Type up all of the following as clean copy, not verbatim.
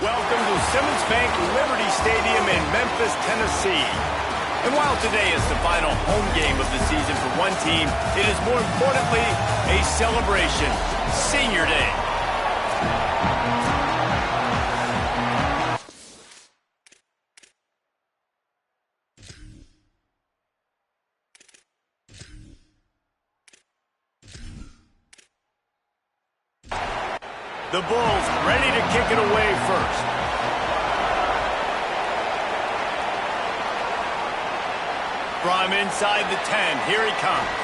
welcome to Simmons Bank Liberty Stadium in Memphis, Tennessee. And while today is the final home game of the season for one team, it is more importantly a celebration, Senior Day. The Bulls ready to kick it away first. From inside the 10, here he comes.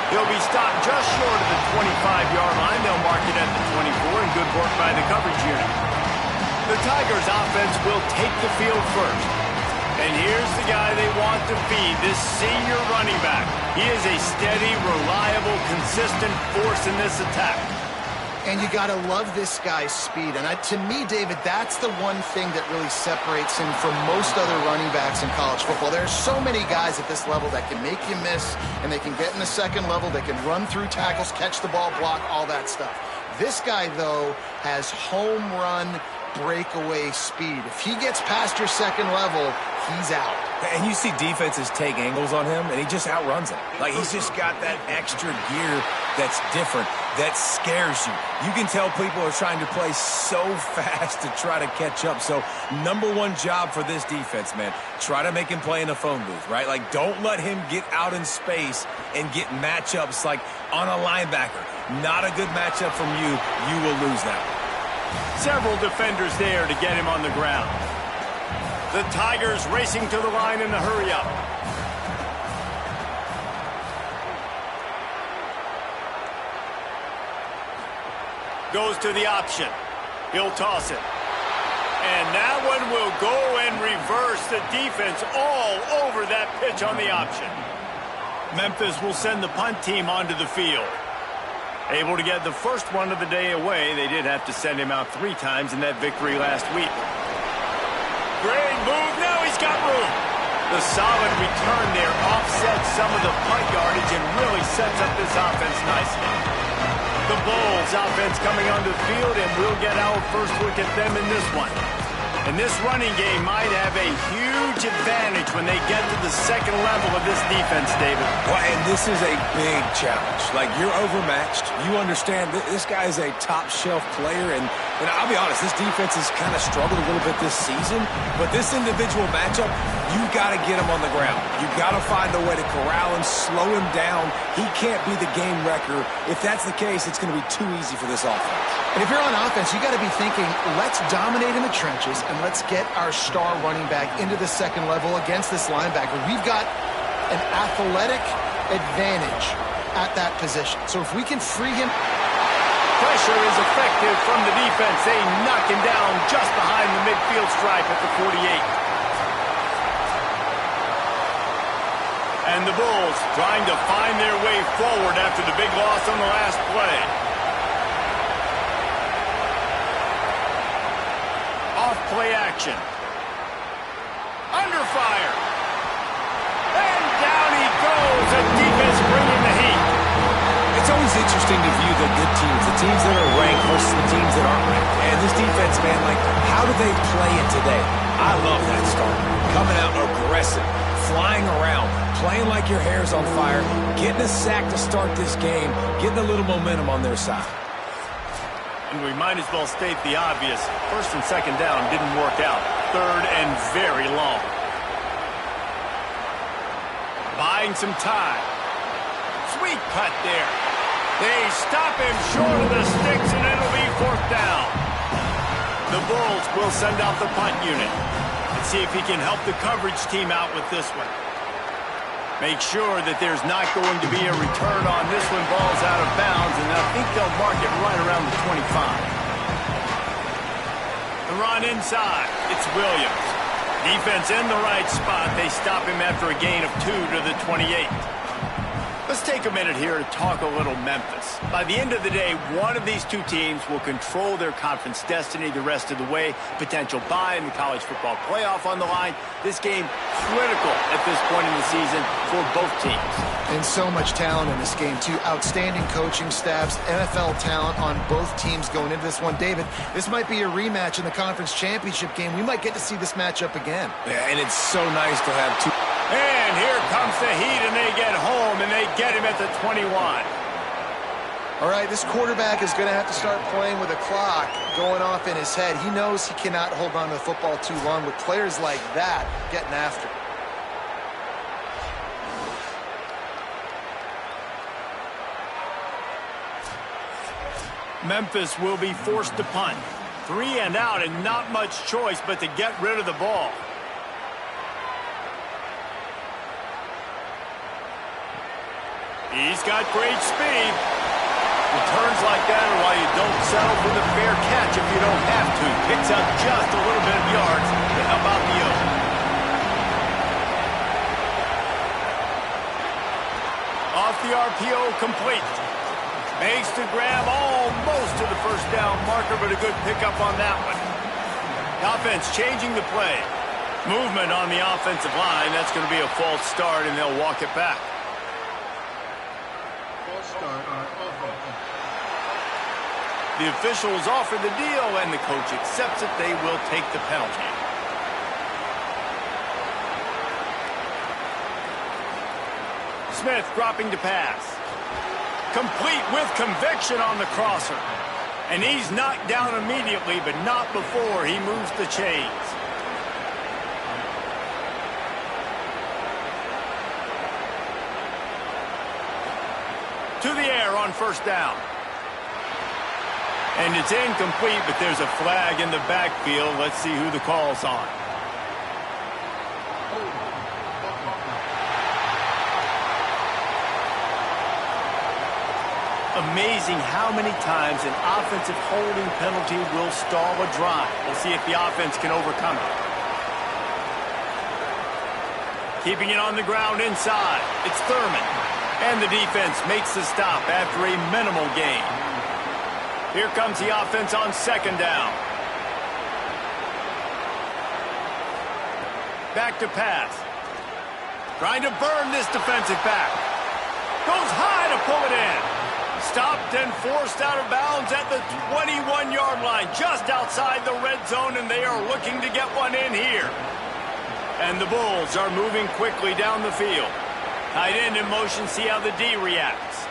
He'll be stopped just short of the 25-yard line. They'll mark it at the 24, and good work by the coverage unit. The Tigers offense will take the field first. And here's the guy they want to feed, this senior running back. He is a steady, reliable, consistent force in this attack. And you got to love this guy's speed. And to me, David, that's the one thing that really separates him from most other running backs in college football. There are so many guys at this level that can make you miss, and they can get in the second level. They can run through tackles, catch the ball, block, all that stuff. This guy, though, has home run breakaway speed. If he gets past your second level, he's out. And you see defenses take angles on him, and he just outruns them. Like, he's just got that extra gear that's different, that scares you. You can tell people are trying to play so fast to try to catch up. So, number one job for this defense, man, try to make him play in a phone booth, right? Like, don't let him get out in space and get matchups like on a linebacker. Not a good matchup from you. You will lose that one. Several defenders there to get him on the ground. The Tigers racing to the line in the hurry-up. Goes to the option. He'll toss it. And that one will go and reverse the defense all over that pitch on the option. Memphis will send the punt team onto the field. Able to get the first one of the day away. They did have to send him out 3 times in that victory last week. Great move. Now he's got room. The solid return there offsets some of the punt yardage and really sets up this offense nicely. The Bulls offense coming onto the field, and we'll get our first look at them in this one. And this running game might have a huge advantage when they get to the second level of this defense, David. Well, and this is a big challenge. Like, you're overmatched. You understand this guy is a top-shelf player, and I'll be honest, this defense has kind of struggled a little bit this season, but this individual matchup, you got to get him on the ground. You got to find a way to corral him, slow him down. He can't be the game wrecker. If that's the case, it's going to be too easy for this offense. And if you're on offense, you got to be thinking, let's dominate in the trenches and let's get our star running back into the second level against this linebacker. We've got an athletic advantage at that position. So if we can free him. Pressure is effective from the defense. They knock him down just behind the midfield stripe at the 48. And the Bulls trying to find their way forward after the big loss on the last play. Off-play action. Under fire. And down he goes. The defense bringing the heat. It's always interesting to view the good teams, the teams that are ranked versus the teams that aren't ranked. And this defense, man, like, how do they play it today? I love that start. Coming out aggressive, flying around, playing like your hair's on fire, getting a sack to start this game, getting a little momentum on their side. And we might as well state the obvious. First and second down didn't work out. Third and very long. Buying some time. Sweet cut there. They stop him short of the sticks, and it'll be 4th down. The Bulls will send out the punt unit. Let's see if he can help the coverage team out with this one. Make sure that there's not going to be a return on this one. Ball's out of bounds, and I think they'll mark it right around the 25. The run inside. It's Williams. Defense in the right spot. They stop him after a gain of 2 to the 28. Let's take a minute here to talk a little Memphis. By the end of the day, one of these two teams will control their conference destiny the rest of the way. Potential bye in the college football playoff on the line. This game critical at this point in the season for both teams. And so much talent in this game, too. Outstanding coaching staffs, NFL talent on both teams going into this one. David, this might be a rematch in the conference championship game. We might get to see this matchup again. Yeah, and it's so nice to have two. And here comes the Heat, and they get home, and they get him at the 21. All right, this quarterback is going to have to start playing with a clock going off in his head. He knows he cannot hold on to the football too long with players like that getting after him. Memphis will be forced to punt. 3 and out, and not much choice but to get rid of the ball. He's got great speed. Returns like that are why you don't settle for the fair catch if you don't have to. Picks up just a little bit of yards to help out the Oak. Off the RPO, complete. Makes the grab almost to the first down marker, but a good pickup on that one. The offense changing the play. Movement on the offensive line. That's going to be a false start, and they'll walk it back. The officials offer the deal, and the coach accepts it. They will take the penalty. Smith dropping to pass. Complete with conviction on the crosser. And he's knocked down immediately, but not before he moves the chains. To the air on first down. And it's incomplete, but there's a flag in the backfield. Let's see who the call's on. Amazing how many times an offensive holding penalty will stall a drive. We'll see if the offense can overcome it. Keeping it on the ground inside. It's Thurman. And the defense makes the stop after a minimal gain. Here comes the offense on second down. Back to pass. Trying to burn this defensive back. Goes high to pull it in. Stopped and forced out of bounds at the 21-yard line, just outside the red zone, and they are looking to get one in here. And the Bulls are moving quickly down the field. Tight end in motion, see how the D reacts.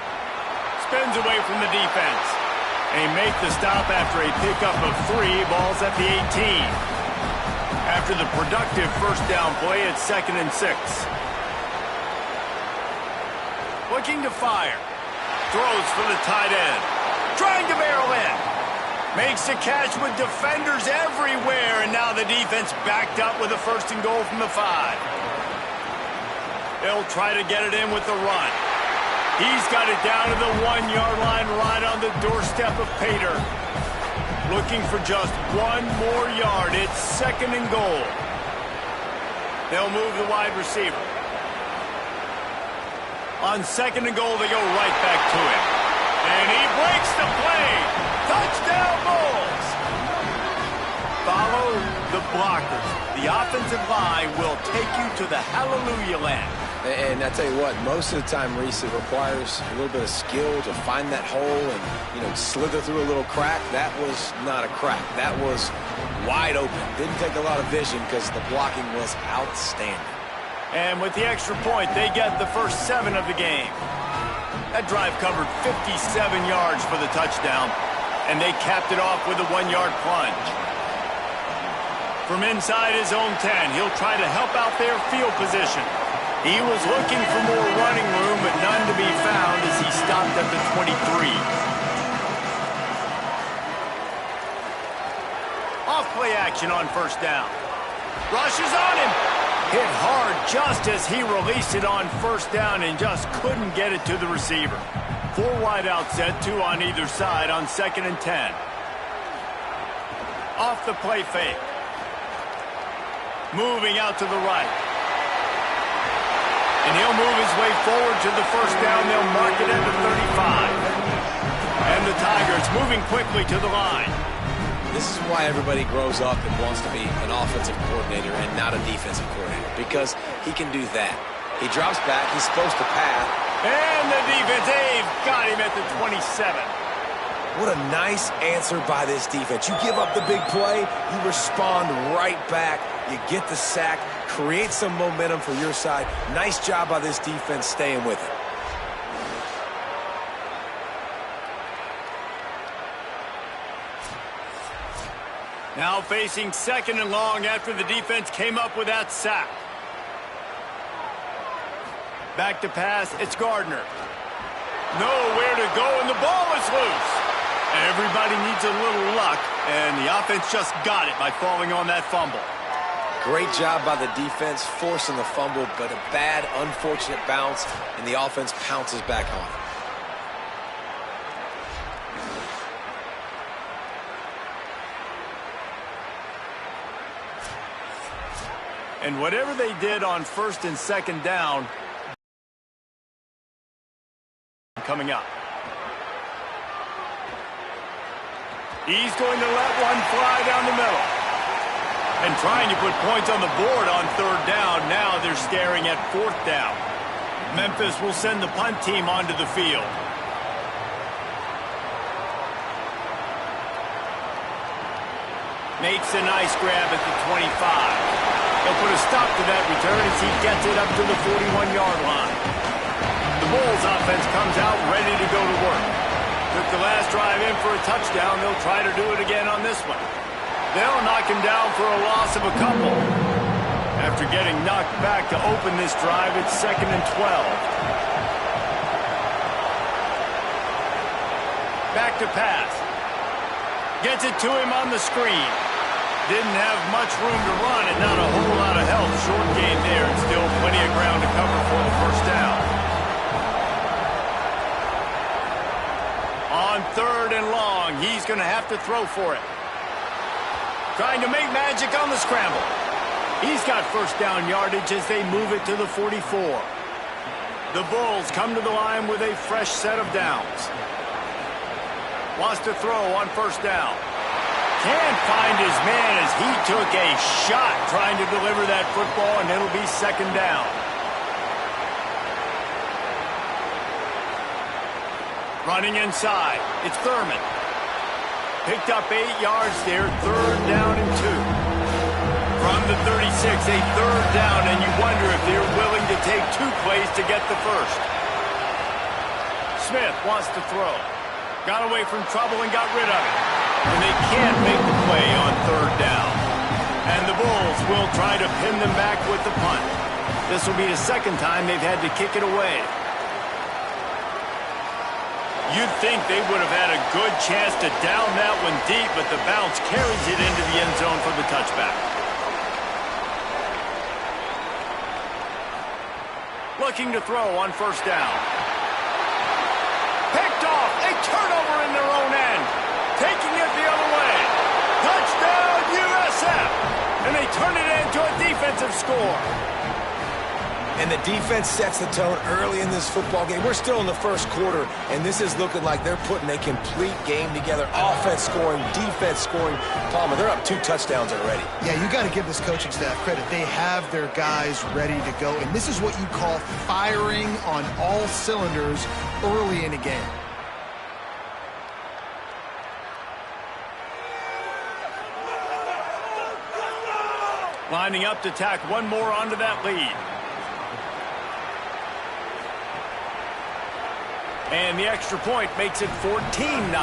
Spins away from the defense. They make the stop after a pickup of 3, balls at the 18. After the productive first down play, it's 2nd and 6. Looking to fire. Throws for the tight end. Trying to barrel in. Makes the catch with defenders everywhere, and now the defense backed up with a 1st and goal from the 5. They'll try to get it in with the run. He's got it down to the 1-yard line right on the doorstep of Pater. Looking for just 1 more yard. It's 2nd and goal. They'll move the wide receiver. On 2nd and goal, they go right back to him. And he breaks the play. Touchdown, Bulls. Follow the blockers. The offensive line will take you to the hallelujah land. And I tell you what, most of the time, Reese, it requires a little bit of skill to find that hole and, slither through a little crack. That was not a crack. That was wide open. Didn't take a lot of vision because the blocking was outstanding. And with the extra point, they get the first 7 of the game. That drive covered 57 yards for the touchdown, and they capped it off with a 1-yard plunge. From inside his own 10, he'll try to help out their field position. He was looking for more running room, but none to be found as he stopped at the 23. Off play action on first down. Rushes on him. Hit hard just as he released it on first down and just couldn't get it to the receiver. 4 wide out set, 2 on either side on 2nd and 10. Off the play fake. Moving out to the right. And he'll move his way forward to the first down. They'll mark it at the 35. And the Tigers moving quickly to the line. This is why everybody grows up and wants to be an offensive coordinator and not a defensive coordinator, because he can do that. He drops back. He's supposed to pass. And the defense, they've got him at the 27. What a nice answer by this defense. You give up the big play, you respond right back. You get the sack, create some momentum for your side. Nice job by this defense staying with it. Now facing second and long after the defense came up with that sack. Back to pass, it's Gardner. Nowhere to go, and the ball is loose. Everybody needs a little luck, and the offense just got it by falling on that fumble. Great job by the defense forcing the fumble, but a bad, unfortunate bounce, and the offense pounces back on it. And whatever they did on first and second down, coming up. He's going to let one fly down the middle. And trying to put points on the board on third down. Now they're staring at fourth down. Memphis will send the punt team onto the field. Makes a nice grab at the 25. He'll put a stop to that return as he gets it up to the 41-yard line. The Bulls offense comes out ready to go to work. Took the last drive in for a touchdown. They'll try to do it again on this one. They'll knock him down for a loss of a couple. After getting knocked back to open this drive, it's 2nd and 12. Back to pass. Gets it to him on the screen. Didn't have much room to run and not a whole lot of help. Short gain there and still plenty of ground to cover for the first down. On third and long, he's going to have to throw for it. Trying to make magic on the scramble. He's got first down yardage as they move it to the 44. The Bulls come to the line with a fresh set of downs. Wants to throw on first down. Can't find his man as he took a shot trying to deliver that football, and it'll be second down. Running inside, it's Thurman. Picked up 8 yards there, third down and 2. From the 36, a third down, and you wonder if they're willing to take 2 plays to get the first. Smith wants to throw. Got away from trouble and got rid of it. And they can't make the play on third down. And the Bulls will try to pin them back with the punt. This will be the second time they've had to kick it away. You'd think they would have had a good chance to down that one deep, but the bounce carries it into the end zone for the touchback. Looking to throw on first down. Picked off. A turnover in their own end. Taking it the other way. Touchdown, USF. And they turn it into a defensive score. And the defense sets the tone early in this football game. We're still in the first quarter, and this is looking like they're putting a complete game together. Offense scoring, defense scoring. Palmer, they're up 2 touchdowns already. Yeah, you got to give this coaching staff credit. They have their guys ready to go, and this is what you call firing on all cylinders early in a game. Lining up to tack one more onto that lead. And the extra point makes it 14-0.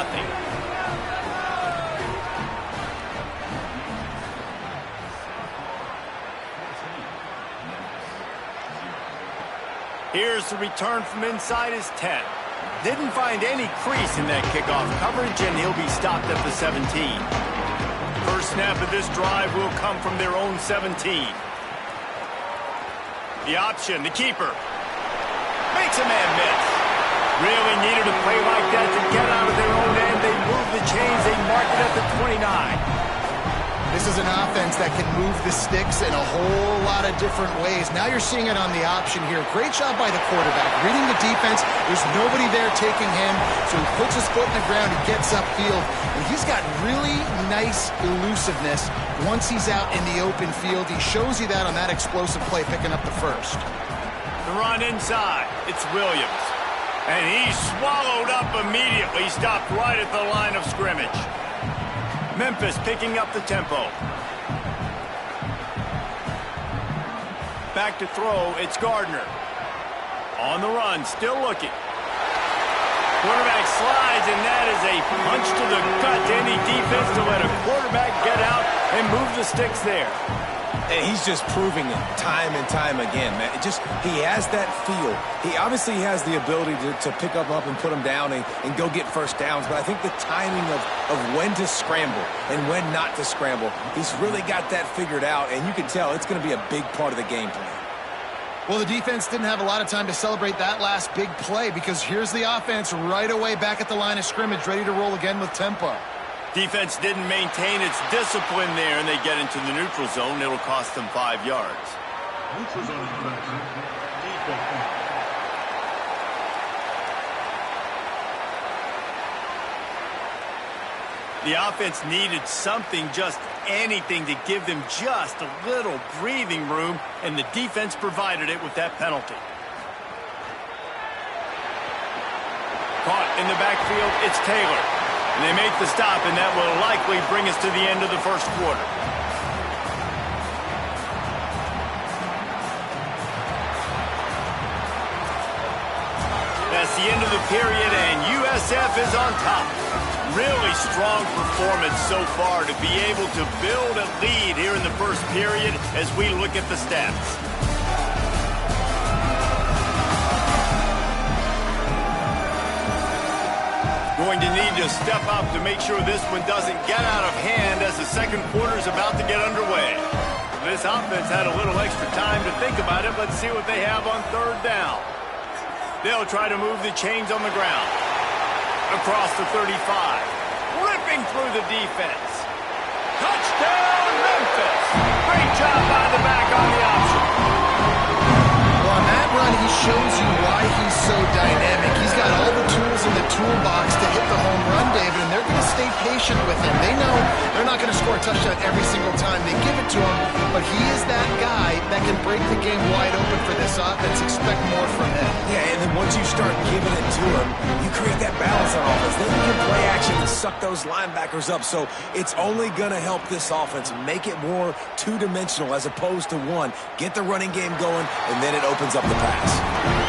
Here's the return from inside his 10. Didn't find any crease in that kickoff coverage, and he'll be stopped at the 17. First snap of this drive will come from their own 17. The option, the keeper. Makes a man miss. Really needed a play like that to get out of their own end. They move the chains. They mark it at the 29. This is an offense that can move the sticks in a whole lot of different ways. Now you're seeing it on the option here. Great job by the quarterback. Reading the defense, there's nobody there taking him, so he puts his foot in the ground, he gets upfield, and he's got really nice elusiveness once he's out in the open field. He shows you that on that explosive play, picking up the first. The run inside. It's Williams. And he's swallowed up immediately. Stopped right at the line of scrimmage. Memphis picking up the tempo. Back to throw, it's Gardner. On the run, still looking. Quarterback slides, and that is a punch to the gut to any defense to let a quarterback get out and move the sticks there. And he's just proving it time and time again, man. He has that feel. He obviously has the ability to pick up and put him down and go get first downs. But I think the timing of when to scramble and when not to scramble, he's really got that figured out. And you can tell it's going to be a big part of the game plan. Well, the defense didn't have a lot of time to celebrate that last big play because here's the offense right away back at the line of scrimmage, ready to roll again with tempo. Defense didn't maintain its discipline there, and they get into the neutral zone. It'll cost them 5 yards. Neutral zone infraction. Defense. The offense needed something, just anything, to give them just a little breathing room, and the defense provided it with that penalty. Caught in the backfield, it's Taylor. And they make the stop, and that will likely bring us to the end of the first quarter. That's the end of the period, and USF is on top. Really strong performance so far to be able to build a lead here in the first period as we look at the stats. Going to need to step up to make sure this one doesn't get out of hand as the second quarter is about to get underway. This offense had a little extra time to think about it. Let's see what they have on third down. They'll try to move the chains on the ground. Across the 35. Ripping through the defense. Touchdown, Memphis! Great job by the back on the option. Well, on that run, he shows you why he's so dynamic. He's got all the tools in the toolbox to hit the home run, David, and they're going to stay patient with him. They know they're not going to score a touchdown every single time they give it to him, but he is that guy that can break the game wide open for this offense. Expect more from him. Yeah, and then once you start giving it to him, you create that balance on offense. Then you can play action and suck those linebackers up. So it's only going to help this offense make it more two-dimensional as opposed to one. Get the running game going, and then it opens up the pass.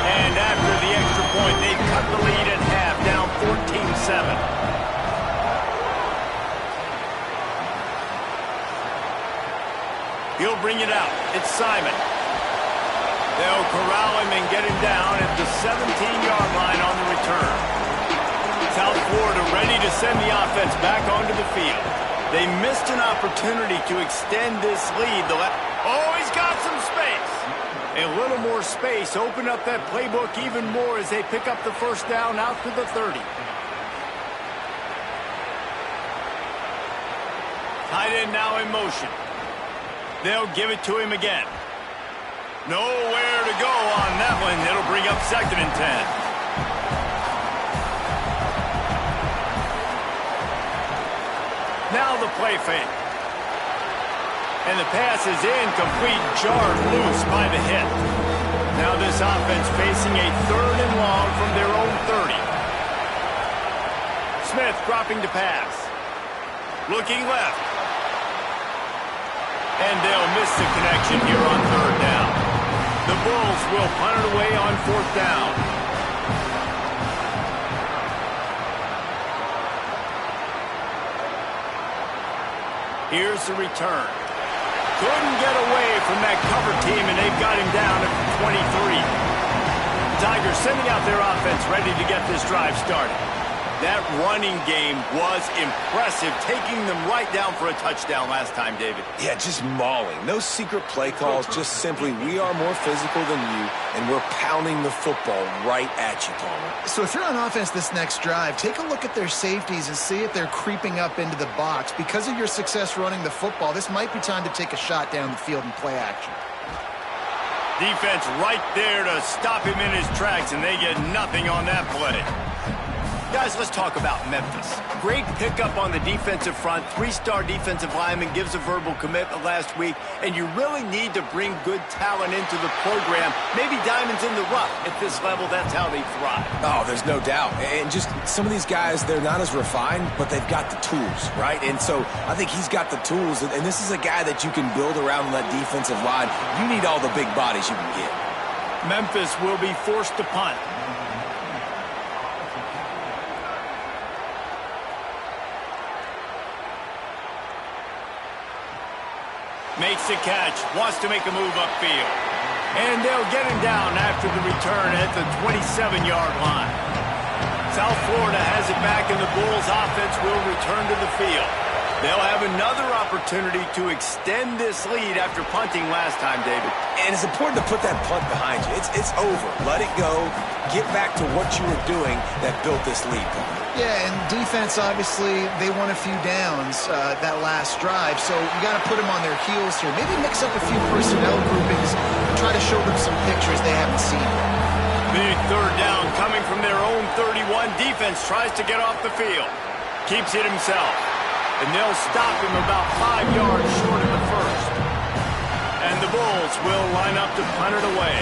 And after the extra point, they've cut the lead in half, down 14-7. He'll bring it out. It's Simon. They'll corral him and get him down at the 17-yard line on the return. South Florida ready to send the offense back onto the field. They missed an opportunity to extend this lead. Oh, he's got some space. A little more space. Open up that playbook even more as they pick up the first down out to the 30. Tight end now in motion. They'll give it to him again. Nowhere to go on that one. It'll bring up 2nd and 10. Now the play fake. And the pass is incomplete, jarred loose by the hit. Now this offense facing a 3rd and long from their own 30. Smith dropping to pass. Looking left. And they'll miss the connection here on 3rd down. The Bulls will punt it away on 4th down. Here's the return. Couldn't get away from that cover team, and they've got him down at 23. Tigers sending out their offense ready to get this drive started. That running game was impressive, taking them right down for a touchdown last time, David. Yeah, just mauling. No secret play calls, just simply we are more physical than you, and we're pounding the football right at you, Palmer. So if you're on offense this next drive, take a look at their safeties and see if they're creeping up into the box. Because of your success running the football, this might be time to take a shot down the field and play action. Defense right there to stop him in his tracks, and they get nothing on that play. Guys, let's talk about Memphis. Great pickup on the defensive front. 3-star defensive lineman gives a verbal commitment last week, and you really need to bring good talent into the program. Maybe diamonds in the rough. At this level, that's how they thrive. Oh, there's no doubt. And just some of these guys, they're not as refined, but they've got the tools, right? And so I think he's got the tools, and this is a guy that you can build around that defensive line. You need all the big bodies you can get. Memphis will be forced to punt. Makes the catch, wants to make a move upfield. And they'll get him down after the return at the 27-yard line. South Florida has it back, and the Bulls offense will return to the field. They'll have another opportunity to extend this lead after punting last time, David. And it's important to put that punt behind you. It's over. Let it go. Get back to what you were doing that built this lead. Yeah, and defense, obviously, they won a few downs that last drive, so you got to put them on their heels here. Maybe mix up a few personnel groupings and try to show them some pictures they haven't seen yet. Big third down coming from their own 31. Defense tries to get off the field. Keeps it himself. And they'll stop him about 5 yards short of the first. And the Bulls will line up to punt it away.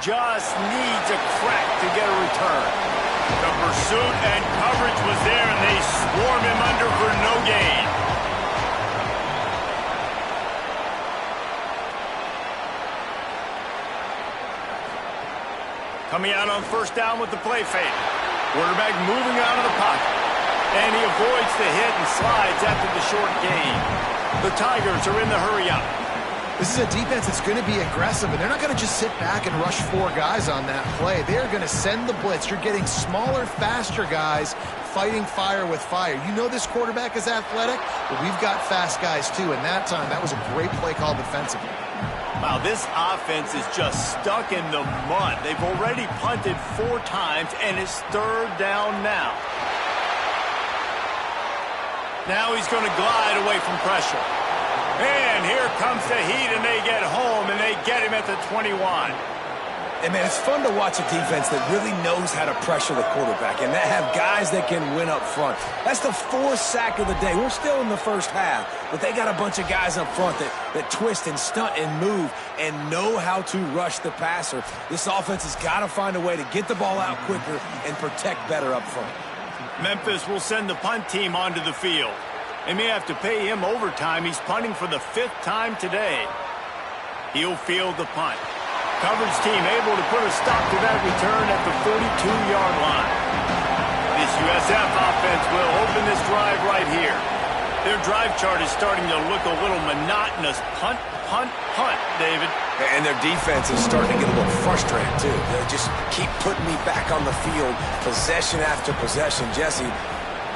Just needs a crack to get a return. The pursuit and coverage was there, and they swarm him under for no gain. Coming out on first down with the play fake. Quarterback moving out of the pocket. And he avoids the hit and slides after the short gain. The Tigers are in the hurry-up. This is a defense that's going to be aggressive, and they're not going to just sit back and rush 4 guys on that play. They're going to send the blitz. You're getting smaller, faster guys fighting fire with fire. You know this quarterback is athletic, but we've got fast guys too, and that time, that was a great play call defensively. Wow, this offense is just stuck in the mud. They've already punted 4 times, and it's third down now. Now he's going to glide away from pressure. And here comes the heat, and they get home, and they get him at the 21. And, man, it's fun to watch a defense that really knows how to pressure the quarterback and that have guys that can win up front. That's the 4th sack of the day. We're still in the first half, but they got a bunch of guys up front that twist and stunt and move and know how to rush the passer. This offense has got to find a way to get the ball out quicker and protect better up front. Memphis will send the punt team onto the field. They may have to pay him overtime. He's punting for the 5th time today. He'll field the punt. Coverage team able to put a stop to that return at the 42-yard line. This USF offense will open this drive right here. Their drive chart is starting to look a little monotonous. Punt, punt, punt, David. And their defense is starting to get a little frustrated, too. They just keep putting me back on the field, possession after possession. Jesse,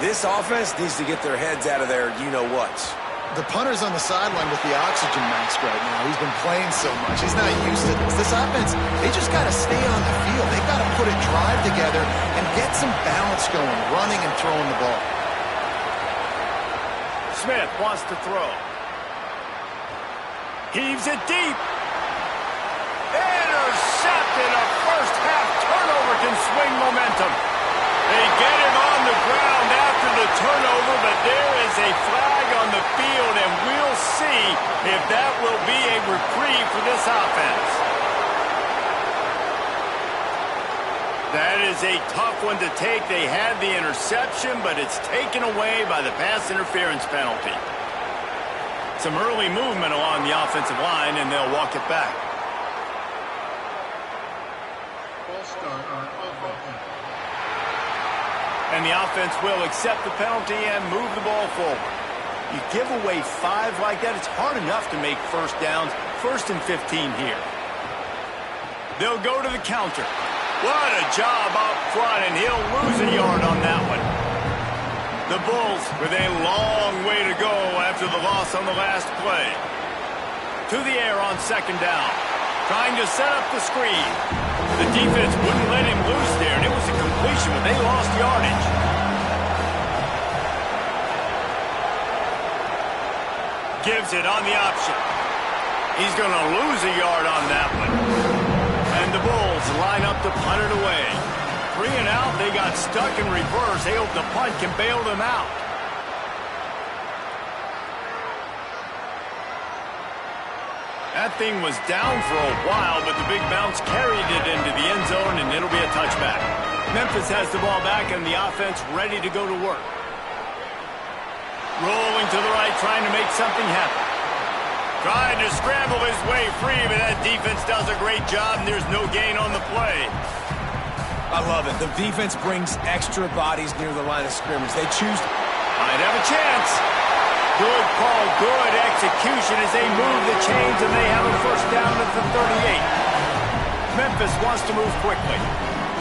this offense needs to get their heads out of their you-know-whats. The punter's on the sideline with the oxygen mask right now. He's been playing so much. He's not used to this. This offense, they just got to stay on the field. They've got to put a drive together and get some balance going, running and throwing the ball. Smith wants to throw. Heaves it deep. Intercepted. A first-half turnover can swing momentum. They get him on the ground after the turnover, but there is a flag on the field, and we'll see if that will be a reprieve for this offense. That is a tough one to take. They had the interception, but it's taken away by the pass interference penalty. Some early movement along the offensive line, and they'll walk it back. And the offense will accept the penalty and move the ball forward. You give away 5 like that, it's hard enough to make first downs. 1st and 15 here. They'll go to the counter. What a job up front, and he'll lose a yard on that one. The Bulls with a long way to go after the loss on the last play. To the air on second down. Trying to set up the screen. The defense wouldn't let him loose there, and it was a completion, but they lost yardage. Gives it on the option. He's going to lose a yard on that one. And the Bulls line up to punt it away. 3 and out, they got stuck in reverse. They hope the punt can bail them out. That thing was down for a while, but the big bounce carried it into the end zone, and it'll be a touchback. Memphis has the ball back, and the offense ready to go to work. Rolling to the right, trying to make something happen. Trying to scramble his way free, but that defense does a great job, and there's no gain on the play. I love it. The defense brings extra bodies near the line of scrimmage. They choose to... Might have a chance. Good call, good execution as they move the chains, and they have a first down at the 38. Memphis wants to move quickly.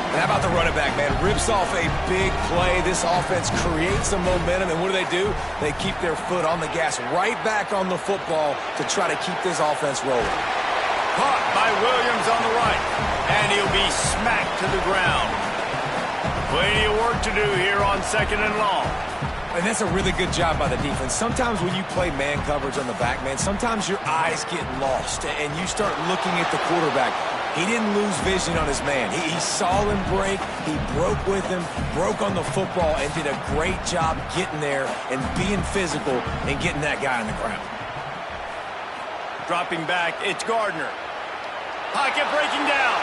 And how about the running back, man? Rips off a big play. This offense creates some momentum, and what do? They keep their foot on the gas, right back on the football to try to keep this offense rolling. Caught by Williams on the right, and he'll be smacked to the ground. Plenty of work to do here on second and long. And that's a really good job by the defense. Sometimes when you play man coverage on the back, man, sometimes your eyes get lost, and you start looking at the quarterback. He didn't lose vision on his man. He saw him break. He broke with him, broke on the football, and did a great job getting there and being physical and getting that guy on the ground. Dropping back, it's Gardner. Pocket breaking down.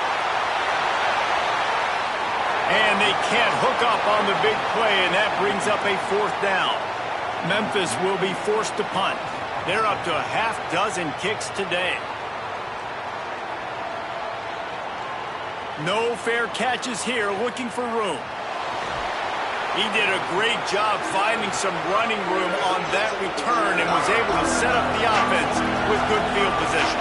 And they can't hook up on the big play, and that brings up a fourth down. Memphis will be forced to punt. They're up to a half dozen kicks today. No fair catches here, looking for room. He did a great job finding some running room on that return and was able to set up the offense with good field position.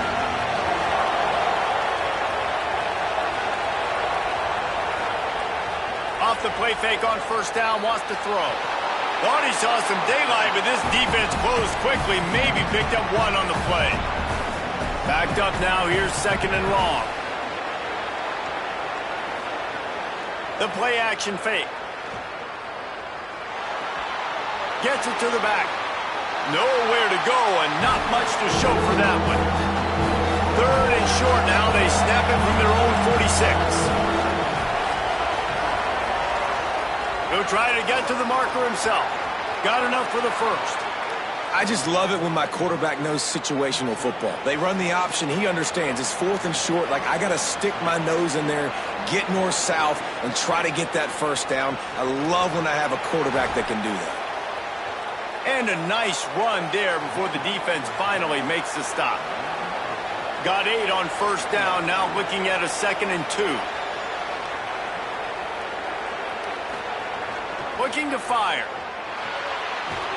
Off the play fake on first down, wants to throw. Thought he saw some daylight, but this defense closed quickly, maybe picked up one on the play. Backed up now, here's second and long. The play action fake. Gets it to the back. Nowhere to go and not much to show for that one. Third and short now. They snap it from their own 46. He'll try to get to the marker himself. Got enough for the first. I just love it when my quarterback knows situational football. They run the option. He understands. It's fourth and short. Like, I got to stick my nose in there, get north-south, and try to get that first down. I love when I have a quarterback that can do that. And a nice run there before the defense finally makes the stop. Got 8 on first down, now looking at a 2nd and 2. Looking to fire.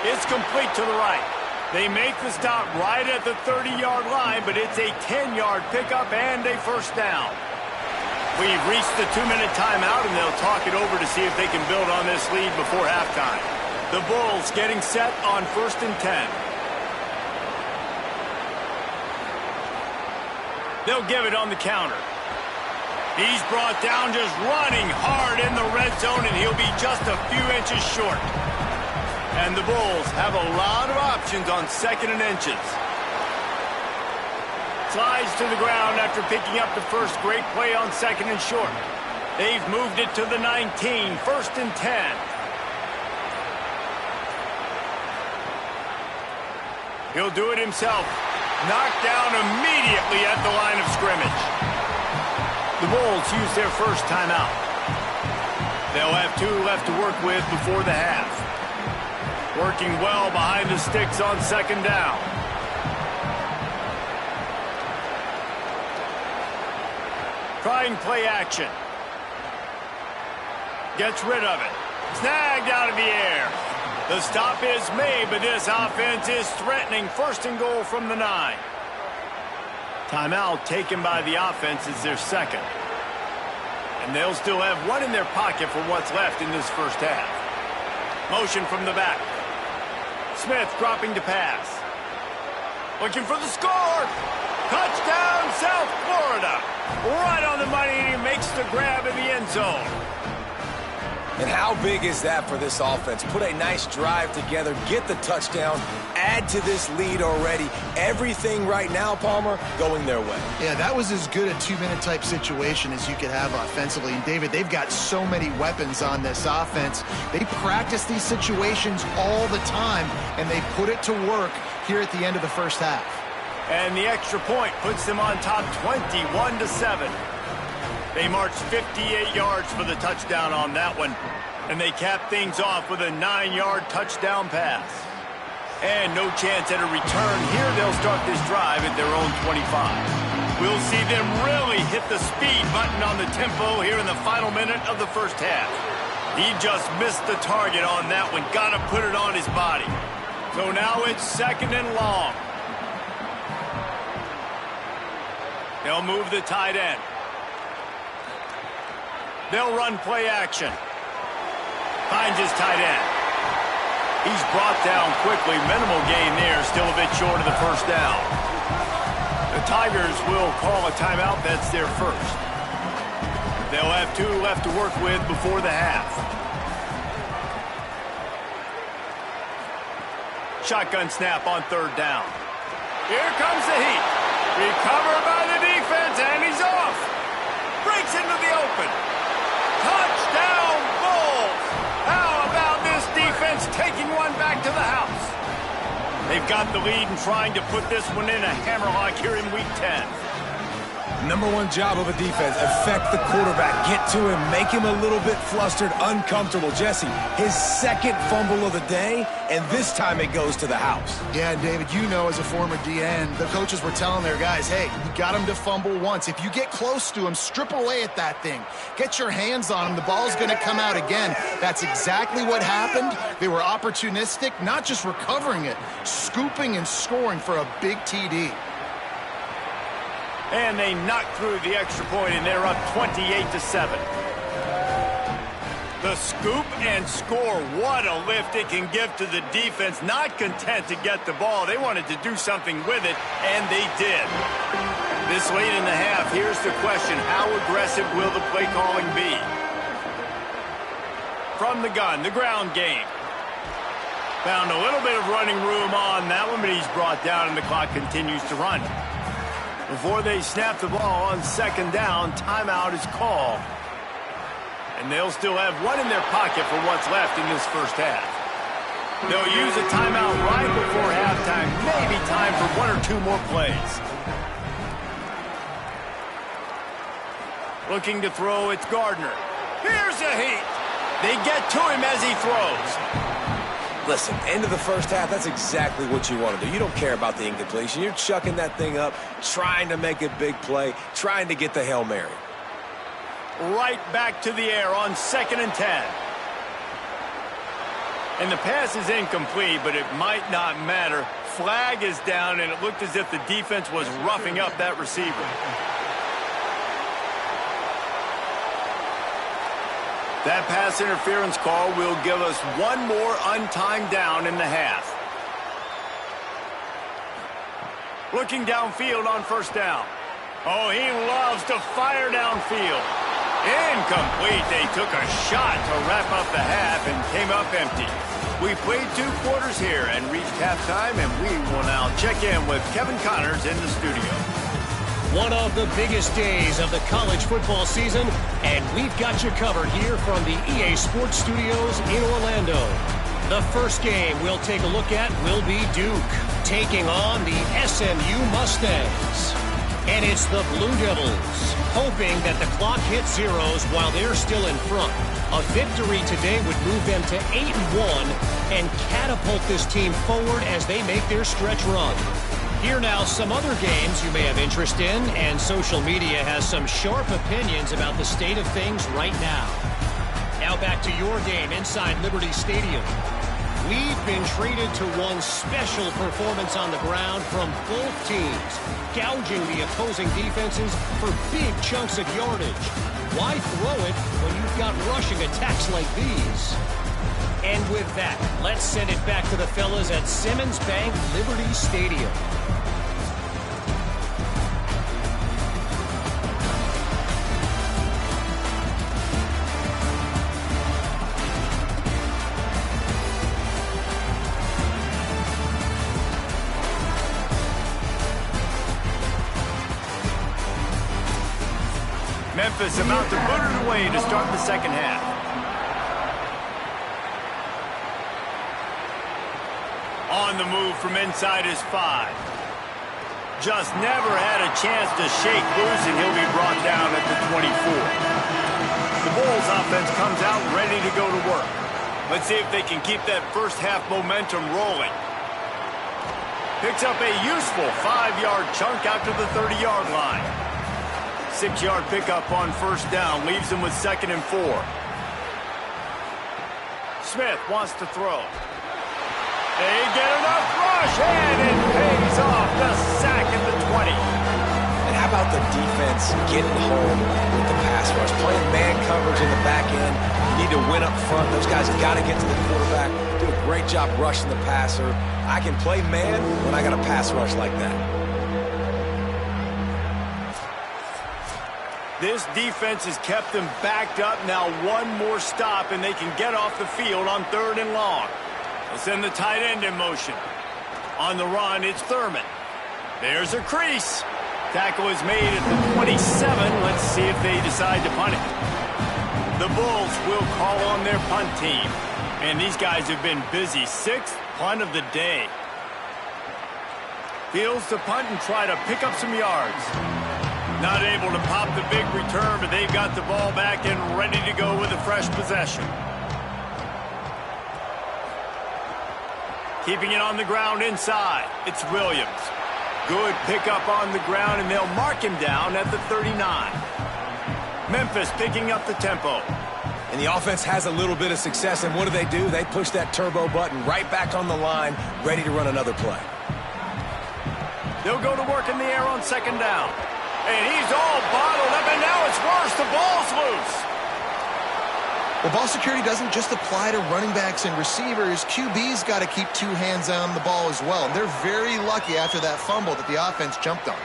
It's complete to the right. They make the stop right at the 30-yard line, but it's a 10-yard pickup and a first down. We've reached the 2-minute timeout, and they'll talk it over to see if they can build on this lead before halftime. The Bulls getting set on 1st and 10. They'll give it on the counter. He's brought down, just running hard in the red zone, and he'll be just a few inches short. And the Bulls have a lot of options on 2nd and inches. Slides to the ground after picking up the first. Great play on 2nd and short. They've moved it to the 19, 1st and 10. He'll do it himself. Knocked down immediately at the line of scrimmage. The Bulls use their first timeout. They'll have 2 left to work with before the half. Working well behind the sticks on 2nd down. Trying play action. Gets rid of it. Snagged out of the air. The stop is made, but this offense is threatening. 1st and goal from the 9. Timeout taken by the offense is their second. And they'll still have one in their pocket for what's left in this first half. Motion from the back. Smith dropping to pass. Looking for the score. Touchdown, South Florida. Right on the money, and he makes the grab in the end zone. And how big is that for this offense? Put a nice drive together, get the touchdown, add to this lead already. Everything right now, Palmer, going their way. Yeah, that was as good a two-minute type situation as you could have offensively. And, David, they've got so many weapons on this offense. They practice these situations all the time, and they put it to work here at the end of the first half. And the extra point puts them on top 21-7. They marched 58 yards for the touchdown on that one. And they cap things off with a 9-yard touchdown pass. And no chance at a return. Here they'll start this drive at their own 25. We'll see them really hit the speed button on the tempo here in the final minute of the first half. He just missed the target on that one. Got to put it on his body. So now it's second and long. They'll move the tight end. They'll run play action. Finds his tight end. He's brought down quickly. Minimal gain there. Still a bit short of the first down. The Tigers will call a timeout. That's their first. They'll have 2 left to work with before the half. Shotgun snap on third down. Here comes the heat. Recovered by the defense, and he's off. Breaks into the open. Touchdown, Bulls! How about this defense taking one back to the house? They've got the lead and trying to put this one in a hammerlock here in Week 10. Number one job of a defense, affect the quarterback, get to him, make him a little bit flustered, uncomfortable. Jesse, his second fumble of the day, and this time it goes to the house. Yeah, and David, you know as a former DN, the coaches were telling their guys, hey, you got him to fumble once. If you get close to him, strip away at that thing. Get your hands on him. The ball's going to come out again. That's exactly what happened. They were opportunistic, not just recovering it, scooping and scoring for a big TD. And they knock through the extra point, and they're up 28-7. The scoop and score. What a lift it can give to the defense. Not content to get the ball. They wanted to do something with it, and they did. This late in the half, here's the question. How aggressive will the play calling be? From the gun, the ground game. Found a little bit of running room on that one, but he's brought down, and the clock continues to run. Before they snap the ball on second down, timeout is called. And they'll still have one in their pocket for what's left in this first half. They'll use a timeout right before halftime. Maybe time for 1 or 2 more plays. Looking to throw, it's Gardner. Here's a heat. They get to him as he throws. Listen, end of the first half, that's exactly what you want to do. You don't care about the incompletion. You're chucking that thing up, trying to make a big play, trying to get the Hail Mary. Right back to the air on 2nd and 10. And the pass is incomplete, but it might not matter. Flag is down, and it looked as if the defense was roughing up that receiver. That pass interference call will give us one more untimed down in the half. Looking downfield on first down. Oh, he loves to fire downfield. Incomplete. They took a shot to wrap up the half and came up empty. We played 2 quarters here and reached halftime, and we will now check in with Kevin Connors in the studio. One of the biggest days of the college football season, and we've got you covered here from the EA Sports Studios in Orlando. The first game we'll take a look at will be Duke, taking on the SMU Mustangs. And it's the Blue Devils, hoping that the clock hits zeros while they're still in front. A victory today would move them to 8-1 and catapult this team forward as they make their stretch run. Here now, some other games you may have interest in, and social media has some sharp opinions about the state of things right now. Now back to your game inside Liberty Stadium. We've been treated to one special performance on the ground from both teams, gouging the opposing defenses for big chunks of yardage. Why throw it when you've got rushing attacks like these? And with that, let's send it back to the fellas at Simmons Bank Liberty Stadium. Memphis about to put it away to start the second half. On the move from inside his 5. Just never had a chance to shake loose, and he'll be brought down at the 24. The Bulls offense comes out ready to go to work. Let's see if they can keep that first half momentum rolling. Picks up a useful 5-yard chunk out to the 30-yard line. 6-yard pickup on first down leaves him with 2nd and 4. Smith wants to throw. They get enough rush, and it pays off. The sack at the 20. And how about the defense getting home with the pass rush? Playing man coverage in the back end. You need to win up front. Those guys got to get to the quarterback. Do a great job rushing the passer. I can play man when I got a pass rush like that. This defense has kept them backed up. Now one more stop, and they can get off the field on 3rd and long. They'll send the tight end in motion. On the run, it's Thurman. There's a crease. Tackle is made at the 27. Let's see if they decide to punt it. The Bulls will call on their punt team. And these guys have been busy. 6th punt of the day. Fields to punt and try to pick up some yards. Not able to pop the big return, but they've got the ball back and ready to go with a fresh possession. Keeping it on the ground inside, it's Williams. Good pickup on the ground, and they'll mark him down at the 39. Memphis picking up the tempo. And the offense has a little bit of success, and what do? They push that turbo button right back on the line, ready to run another play. They'll go to work in the air on 2nd down. And he's all bottled up, and now it's worse. The ball's loose. Well, ball security doesn't just apply to running backs and receivers. QB's got to keep 2 hands on the ball as well. And they're very lucky after that fumble that the offense jumped on.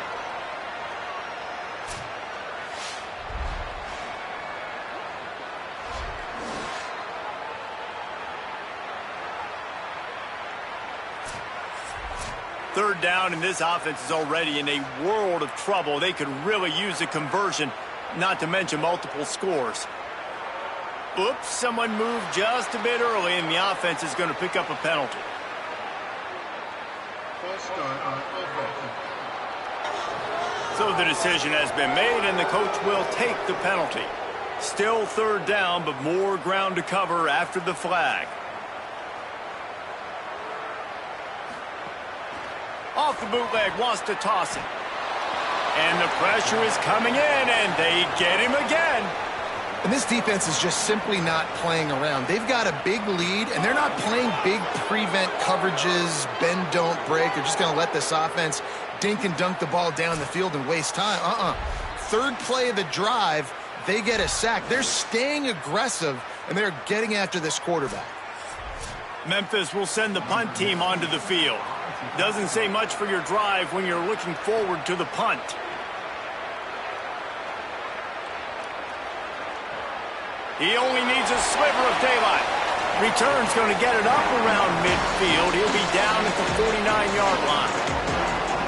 Third down, and this offense is already in a world of trouble. They could really use a conversion, not to mention multiple scores. Oops, someone moved just a bit early, and the offense is going to pick up a penalty. So the decision has been made, and the coach will take the penalty. Still 3rd down, but more ground to cover after the flag. Off the bootleg, wants to toss it. And the pressure is coming in, and they get him again. And this defense is just simply not playing around. They've got a big lead, and they're not playing big prevent coverages, bend, don't break. They're just going to let this offense dink and dunk the ball down the field and waste time. 3rd play of the drive, they get a sack. They're staying aggressive, and they're getting after this quarterback. Memphis will send the punt team onto the field. Doesn't say much for your drive when you're looking forward to the punt. He only needs a sliver of daylight. Return's going to get it up around midfield. He'll be down at the 49-yard line.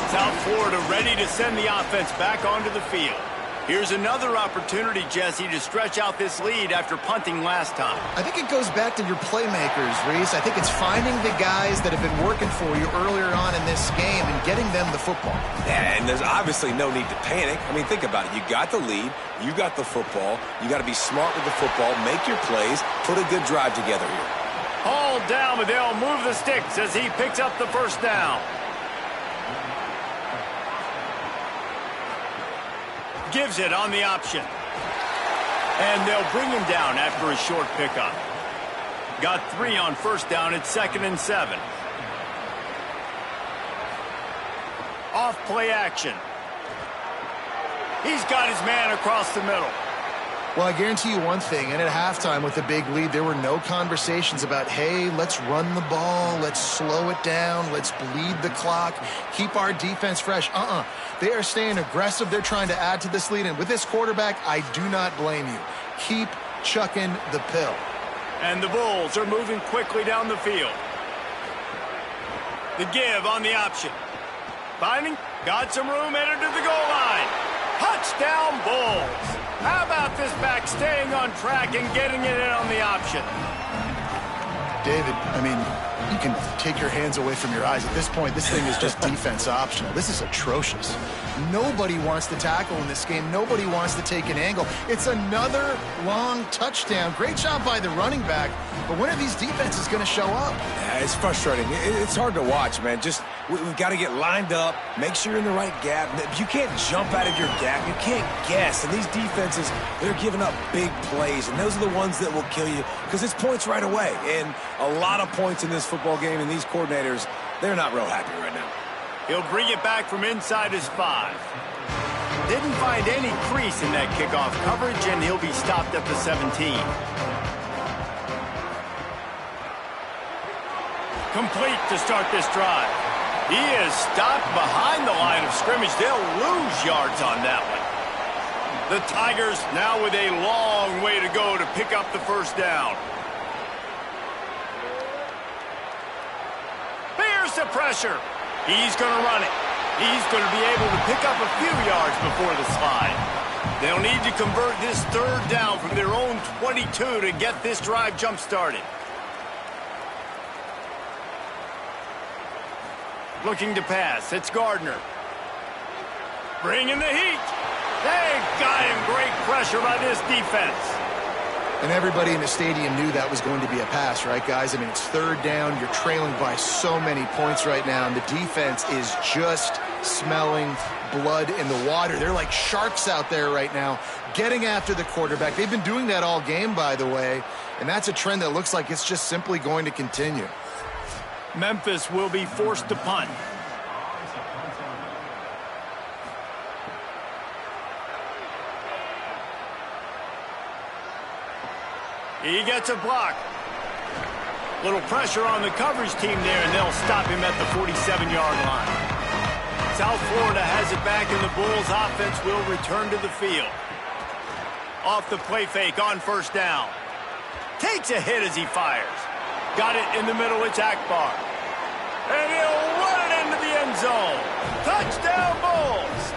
South Florida ready to send the offense back onto the field. Here's another opportunity, Jesse, to stretch out this lead after punting last time. I think it goes back to your playmakers, Reese. I think it's finding the guys that have been working for you earlier on in this game and getting them the football. Yeah, and there's obviously no need to panic. I mean, think about it. You got the lead. You got the football. You got to be smart with the football, make your plays, put a good drive together here. Hauled down, but they'll move the sticks as he picks up the first down. Gives it on the option. And they'll bring him down after a short pickup. Got 3 on first down at 2nd and 7. Off play action. He's got his man across the middle. Well, I guarantee you one thing, and at halftime with a big lead, there were no conversations about, hey, let's run the ball, let's slow it down, let's bleed the clock, keep our defense fresh. They are staying aggressive. They're trying to add to this lead, and with this quarterback, I do not blame you. Keep chucking the pill. And the Bulls are moving quickly down the field. The give on the option. Finding, got some room, headed to the goal line. Touchdown, Bulls. How about this back staying on track and getting it in on the option? David, I mean, you can take your hands away from your eyes. At this point, this thing is just defense optional. This is atrocious. Nobody wants to tackle in this game. Nobody wants to take an angle. It's another long touchdown. Great job by the running back. But when are these defenses going to show up? Yeah, it's frustrating. It's hard to watch, man. We've got to get lined up, make sure you're in the right gap. You can't jump out of your gap. You can't guess. And these defenses, they're giving up big plays, and those are the ones that will kill you because it's points right away. And a lot of points in this football game, and these coordinators, they're not real happy right now. He'll bring it back from inside his 5. Didn't find any crease in that kickoff coverage, and he'll be stopped at the 17. Complete to start this drive. He is stopped behind the line of scrimmage. They'll lose yards on that one. The Tigers now with a long way to go to pick up the first down. Bears the pressure. He's going to run it. He's going to be able to pick up a few yards before the slide. They'll need to convert this third down from their own 22 to get this drive jump-started. Looking to pass. It's Gardner. Bringing the heat. They got him. Great pressure by this defense. And everybody in the stadium knew that was going to be a pass, right, guys? I mean, it's third down. You're trailing by so many points right now, and the defense is just smelling blood in the water. They're like sharks out there right now, getting after the quarterback. They've been doing that all game, by the way, and that's a trend that looks like it's just simply going to continue. Memphis will be forced to punt. He gets a block. Little pressure on the coverage team there, and they'll stop him at the 47-yard line. South Florida has it back, and the Bulls offense will return to the field. Off the play fake on first down. Takes a hit as he fires. Got it in the middle, it's Akbar. And he'll run it into the end zone. Touchdown, Bulls.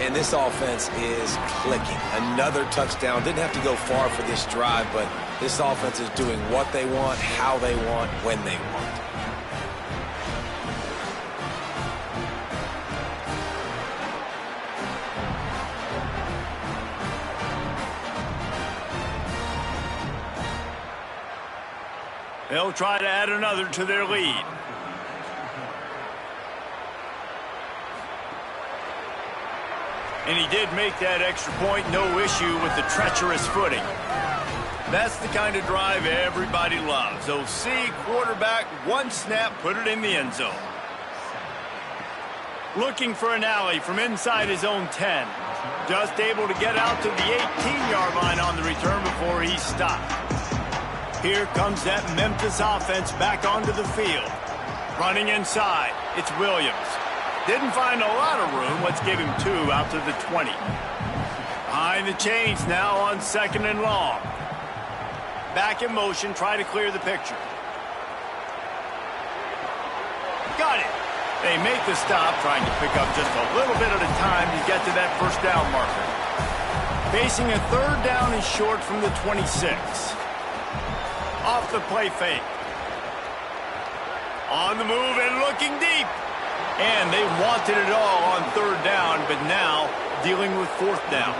And this offense is clicking. Another touchdown. Didn't have to go far for this drive, but this offense is doing what they want, how they want, when they want. They'll try to add another to their lead. And he did make that extra point, no issue with the treacherous footing. That's the kind of drive everybody loves. OC, quarterback, one snap, put it in the end zone. Looking for an alley from inside his own 10. Just able to get out to the 18-yard line on the return before he's stopped. Here comes that Memphis offense back onto the field. Running inside, it's Williams. Didn't find a lot of room. Let's give him 2 out to the 20. Behind the chains now on 2nd and long. Back in motion, try to clear the picture. Got it. They make the stop, trying to pick up just a little bit at a time to get to that first down marker. Facing a third down and short from the 26. Off the play fake. On the move and looking deep. And they wanted it all on third down, but now dealing with fourth down.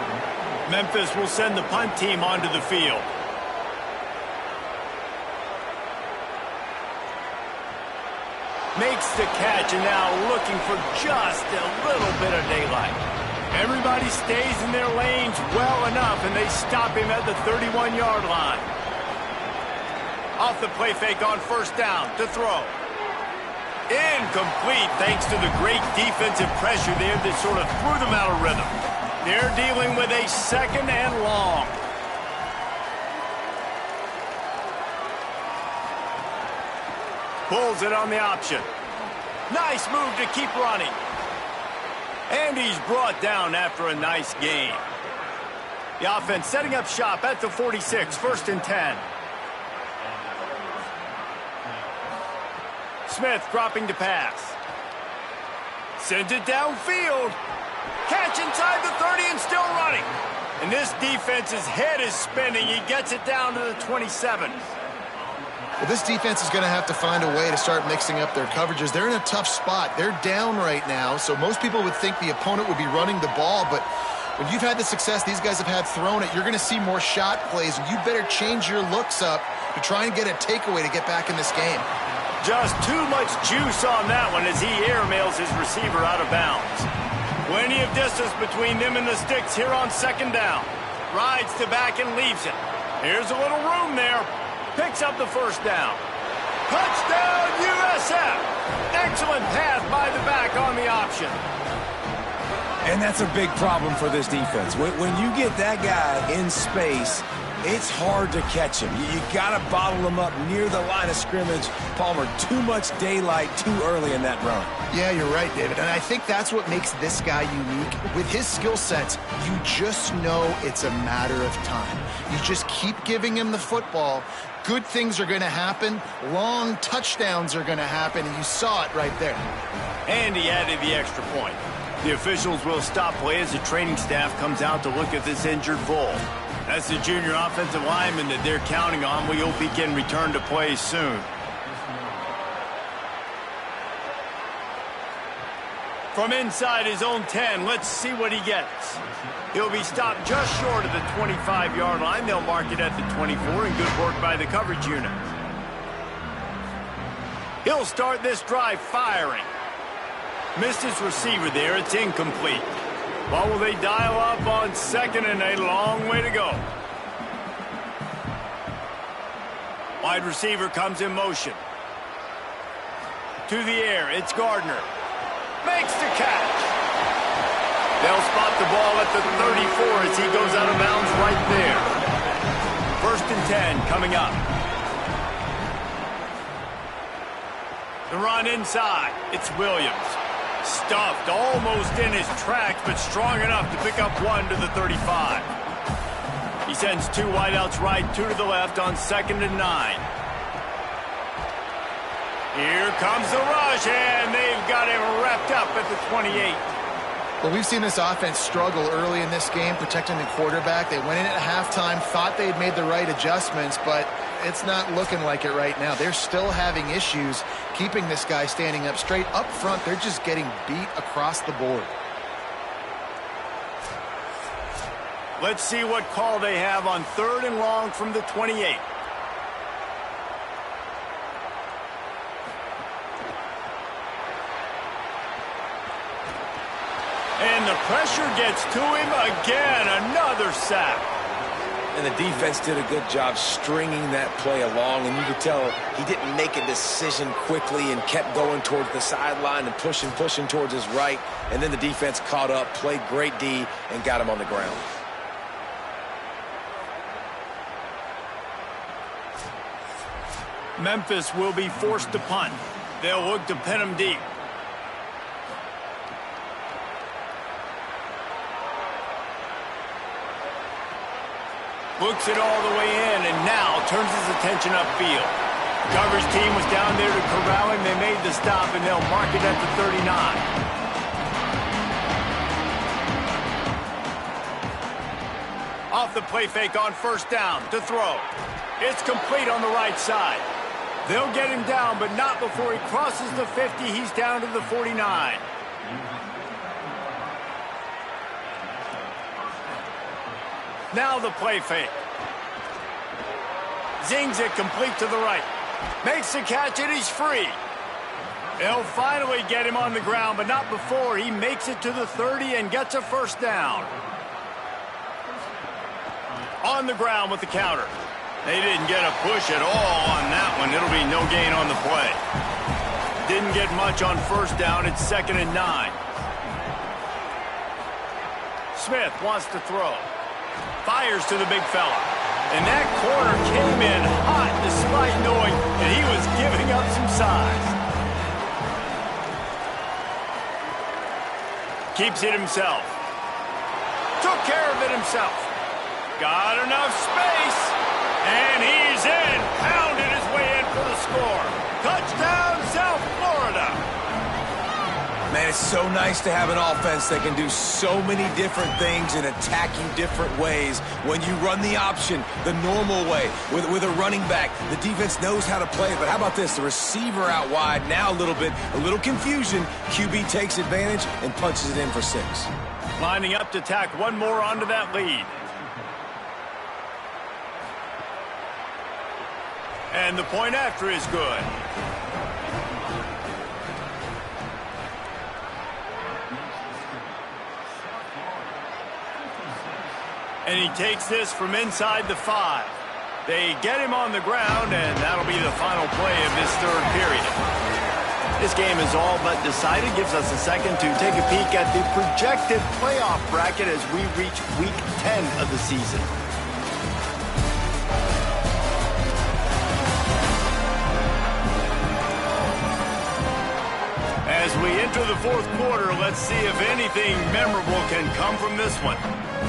Memphis will send the punt team onto the field. Makes the catch, and now looking for just a little bit of daylight. Everybody stays in their lanes well enough, and they stop him at the 31-yard line. Off the play fake on first down to throw. Incomplete thanks to the great defensive pressure there that sort of threw them out of rhythm. They're dealing with a second and long. Pulls it on the option. Nice move to keep running. And he's brought down after a nice gain. The offense setting up shop at the 46, 1st and 10. Smith dropping to pass. Sends it downfield. Catch inside the 30 and still running. And this defense's head is spinning. He gets it down to the 27. Well, this defense is going to have to find a way to start mixing up their coverages. They're in a tough spot. They're down right now, so most people would think the opponent would be running the ball, but when you've had the success these guys have had throwing it, you're going to see more shot plays, and you better change your looks up to try and get a takeaway to get back in this game. Just too much juice on that one as he airmails his receiver out of bounds. Plenty of distance between them and the sticks here on 2nd down. Rides to back and leaves it. Here's a little room there. Picks up the 1st down. Touchdown, USF! Excellent pass by the back on the option. And that's a big problem for this defense. When you get that guy in space, it's hard to catch him. You got to bottle him up near the line of scrimmage. Palmer, too much daylight too early in that run. Yeah, you're right, David. And I think that's what makes this guy unique. With his skill sets, you just know it's a matter of time. You just keep giving him the football. Good things are going to happen. Long touchdowns are going to happen, and you saw it right there. And he added the extra point. The officials will stop play as the training staff comes out to look at this injured bull. That's the junior offensive lineman that they're counting on. We hope he can return to play soon. From inside his own 10, let's see what he gets. He'll be stopped just short of the 25-yard line. They'll mark it at the 24, and good work by the coverage unit. He'll start this drive firing. Missed his receiver there. It's incomplete. Well, will they dial up on 2nd and a long way to go? Wide receiver comes in motion. To the air, it's Gardner. Makes the catch. They'll spot the ball at the 34 as he goes out of bounds right there. 1st and 10 coming up. The run inside. It's Williams. Stuffed almost in his tracks, but strong enough to pick up 1 to the 35. He sends 2 wideouts right, 2 to the left on 2nd and 9. Here comes the rush, and they've got him wrapped up at the 28. Well, we've seen this offense struggle early in this game, protecting the quarterback. They went in at halftime, thought they'd made the right adjustments, but it's not looking like it right now. They're still having issues keeping this guy standing up straight. Up front, they're just getting beat across the board. Let's see what call they have on 3rd and long from the 28. And the pressure gets to him again. Another sack. And the defense did a good job stringing that play along, and you could tell he didn't make a decision quickly and kept going towards the sideline and pushing towards his right. And then the defense caught up, played great D, and got him on the ground. Memphis will be forced to punt. They'll look to pin him deep. Looks it all the way in, and now turns his attention upfield. The coverage team was down there to corral him. They made the stop, and they'll mark it at the 39. Off the play fake on 1st down to throw. It's complete on the right side. They'll get him down, but not before he crosses the 50. He's down to the 49. Now the play fake. Zings it complete to the right. Makes the catch, and he's free. They'll finally get him on the ground, but not before he makes it to the 30 and gets a 1st down. On the ground with the counter. They didn't get a push at all on that one. It'll be no gain on the play. Didn't get much on first down. It's 2nd and 9. Smith wants to throw. Fires to the big fella. And that corner came in hot despite knowing that he was giving up some size. Keeps it himself. Took care of it himself. Got enough space. And he's in. Pounded his way in for the score. Touchdown, South Florida. Man, it's so nice to have an offense that can do so many different things and attack you different ways. When you run the option the normal way with a running back, the defense knows how to play it. But how about this? The receiver out wide, now a little confusion. QB takes advantage and punches it in for 6. Lining up to tack one more onto that lead. And the point after is good. And he takes this from inside the 5. They get him on the ground, and that'll be the final play of this 3rd period. This game is all but decided. Gives us a second to take a peek at the projected playoff bracket as we reach Week 10 of the season. As we enter the 4th quarter, let's see if anything memorable can come from this one.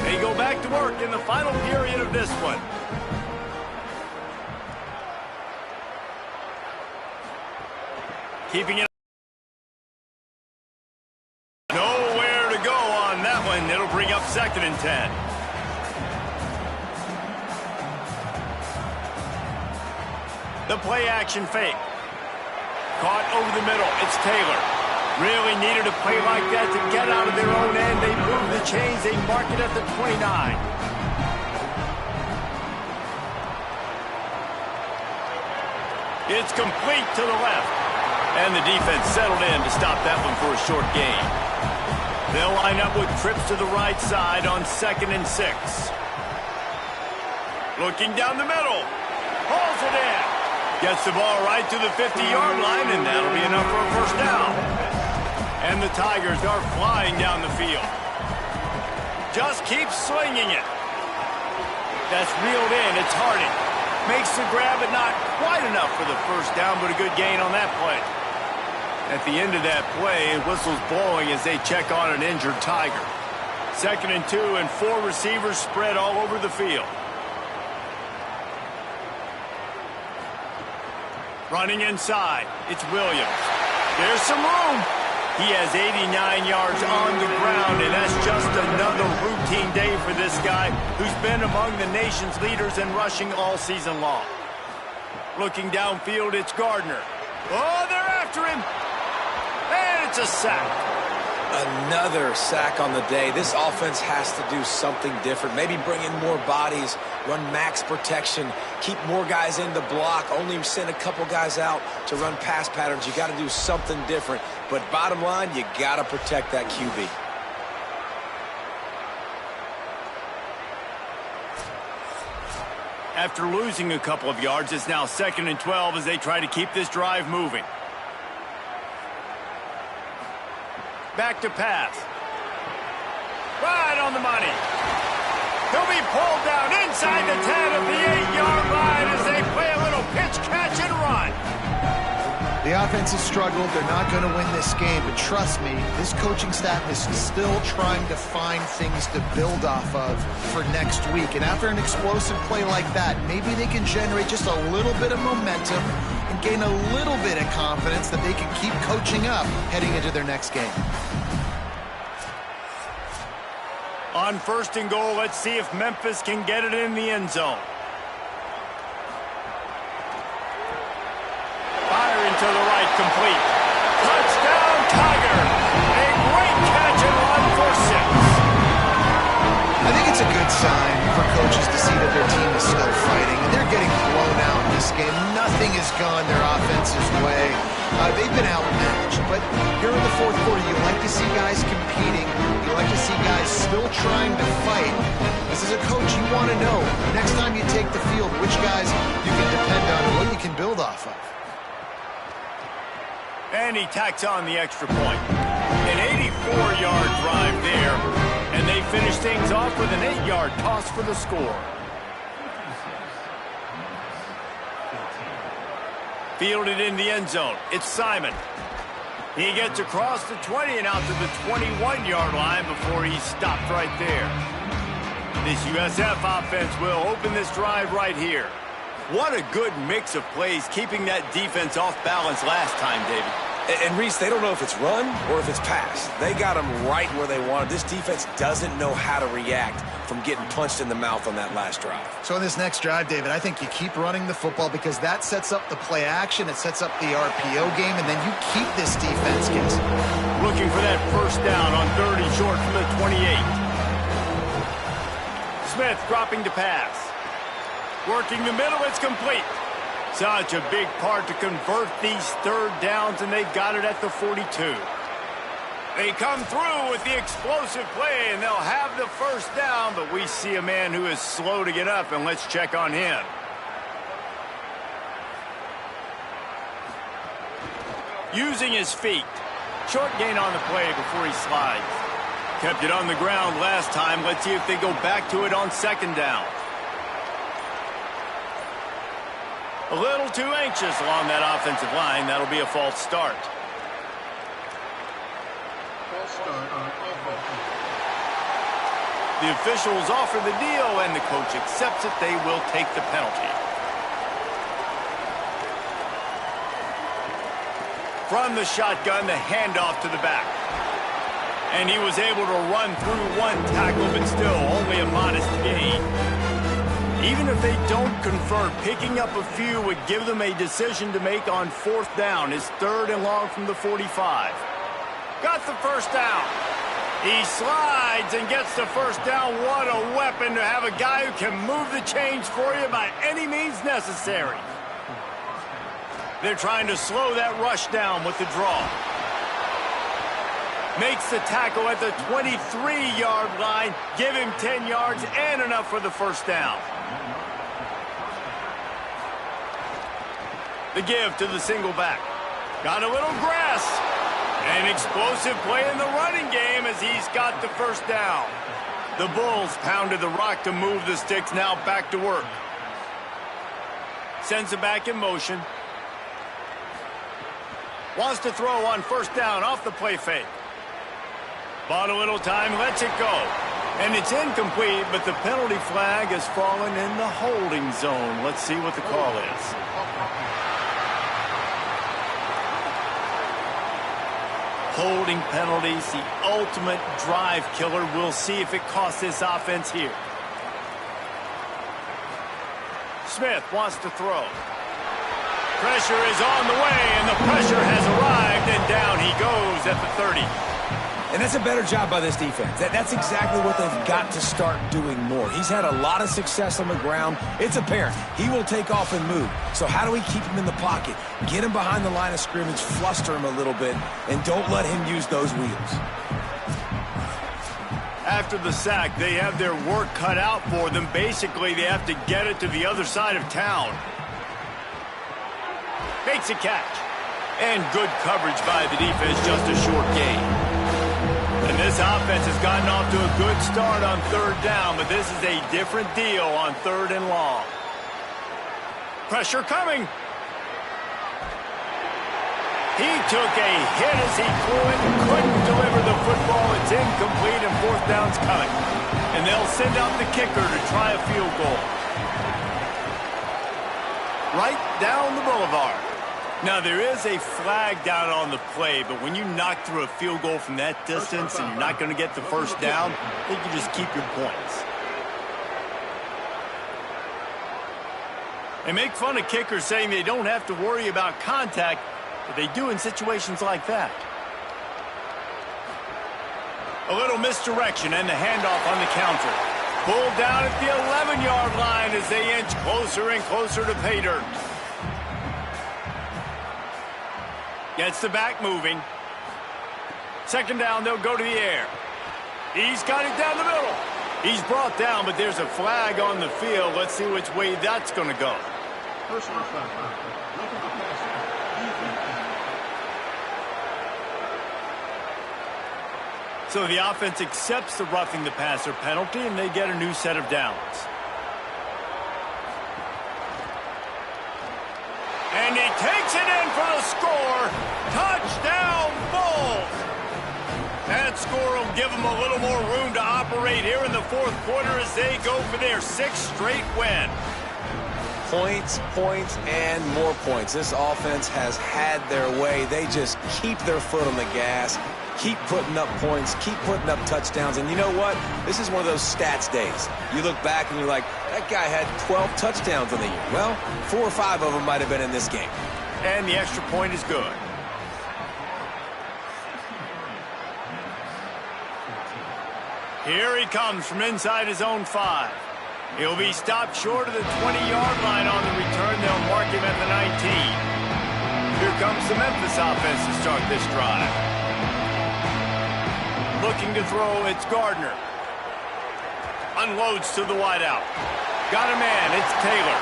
They go back to work in the final period of this one. Keeping it. Nowhere to go on that one. It'll bring up 2nd and 10. The play action fake. Caught over the middle. It's Taylor. Really needed a play like that to get out of their own end. They move the chains. They mark it at the 29. It's complete to the left. And the defense settled in to stop that one for a short gain. They'll line up with trips to the right side on 2nd and 6. Looking down the middle. Hauls it in. Gets the ball right to the 50-yard line, and that'll be enough for a first down. And the Tigers are flying down the field. Just keeps swinging it. That's reeled in. It's Harding. Makes the grab, but not quite enough for the first down, but a good gain on that play. At the end of that play, whistle's blowing as they check on an injured Tiger. 2nd and 2, and 4 receivers spread all over the field. Running inside, it's Williams. There's some room. He has 89 yards on the ground, and that's just another routine day for this guy who's been among the nation's leaders in rushing all season long. Looking downfield, it's Gardner. Oh, they're after him. And it's a sack. Another sack on the day. This offense has to do something different. Maybe bring in more bodies, run max protection, keep more guys in the block, only send a couple guys out to run pass patterns. You got to do something different. But bottom line, you got to protect that QB. After losing a couple of yards, it's now 2nd and 12 as they try to keep this drive moving. Back to pass. Right on the money. He'll be pulled down inside the 10 of the 8-yard line as they play a little pitch, catch, and run. The offense has struggled. They're not going to win this game, but trust me, this coaching staff is still trying to find things to build off of for next week. And after an explosive play like that, maybe they can generate just a little bit of momentum and gain a little bit of confidence that they can keep coaching up heading into their next game. On 1st and goal, let's see if Memphis can get it in the end zone. Firing to the right, complete. Touchdown, Tiger! A great catch and run for 6. I think it's a good sign for for coaches to see that their team is still fighting, and they're getting blown out in this game. Nothing has gone their offense's way. They've been outmatched, but here in the fourth quarter, you like to see guys competing. You like to see guys still trying to fight. This is a coach you want to know, next time you take the field, which guys you can depend on and what you can build off of. And he tacks on the extra point. An 84-yard drive there, and they finish things off with an 8-yard toss for the score. Fielded in the end zone. It's Simon. He gets across the 20 and out to the 21-yard line before he's stopped right there. This USF offense will open this drive right here. What a good mix of plays, keeping that defense off balance last time, David. And Reese, they don't know if it's run or if it's pass. They got them right where they wanted. This defense doesn't know how to react from getting punched in the mouth on that last drive. So in this next drive, David, I think you keep running the football because that sets up the play action, it sets up the RPO game, and then you keep this defense guessing. Looking for that first down on 3rd and short from the 28. Smith dropping to pass. Working the middle, it's complete. Such a big part to convert these third downs, and they got it at the 42. They come through with the explosive play, and they'll have the first down, but we see a man who is slow to get up, and let's check on him. Using his feet. Short gain on the play before he slides. Kept it on the ground last time. Let's see if they go back to it on 2nd down. A little too anxious along that offensive line. That'll be a false start. The officials offer the deal, and the coach accepts it. They will take the penalty. From the shotgun, the handoff to the back. And he was able to run through one tackle, but still only a modest gain. Even if they don't convert, picking up a few would give them a decision to make on 4th down. It's 3rd and long from the 45. Got the first down. He slides and gets the first down. What a weapon to have a guy who can move the chains for you by any means necessary. They're trying to slow that rush down with the draw. Makes the tackle at the 23-yard line. Give him 10 yards and enough for the first down. The give to the single back. Got a little grass. An explosive play in the running game as he's got the first down. The Bulls pounded the rock to move the sticks. Now back to work. Sends it back in motion. Wants to throw on 1st down off the play fake. Bought a little time, lets it go. And it's incomplete, but the penalty flag has fallen in the holding zone. Let's see what the call is. Holding penalties, the ultimate drive killer. We'll see if it costs this offense here. Smith wants to throw. Pressure is on the way, and the pressure has arrived, and down he goes at the 30. And that's a better job by this defense. That's exactly what they've got to start doing more. He's had a lot of success on the ground. It's apparent he will take off and move. So how do we keep him in the pocket? Get him behind the line of scrimmage, fluster him a little bit, and don't let him use those wheels. After the sack, they have their work cut out for them. Basically, they have to get it to the other side of town. Makes a catch. And good coverage by the defense, just a short gain. And this offense has gotten off to a good start on 3rd down, but this is a different deal on 3rd and long. Pressure coming. He took a hit as he threw it, couldn't deliver the football. It's incomplete, and 4th down's coming. And they'll send out the kicker to try a field goal. Right down the boulevard. Now, there is a flag down on the play, but when you knock through a field goal from that distance and you're not going to get the first down, I think you just keep your points. They make fun of kickers saying they don't have to worry about contact, but they do in situations like that. A little misdirection and the handoff on the counter. Pulled down at the 11-yard line as they inch closer and closer to pay dirt. Gets the back moving. Second down, they'll go to the air. He's got it down the middle. He's brought down, but there's a flag on the field. Let's see which way that's going to go. Personal foul. So the offense accepts the roughing the passer penalty, and they get a new set of downs. And he takes it in for the score. Touchdown, Bulls! That score will give them a little more room to operate here in the fourth quarter as they go for their 6th straight win. Points, points, and more points. This offense has had their way. They just keep their foot on the gas, keep putting up points, keep putting up touchdowns. And you know what? This is one of those stats days. You look back and you're like, that guy had 12 touchdowns in the year. Well, 4 or 5 of them might have been in this game. And the extra point is good. Here he comes from inside his own 5. He'll be stopped short of the 20-yard line on the return. They'll mark him at the 19. Here comes the Memphis offense to start this drive. Looking to throw, it's Gardner. Unloads to the wideout. Got a man, it's Taylor.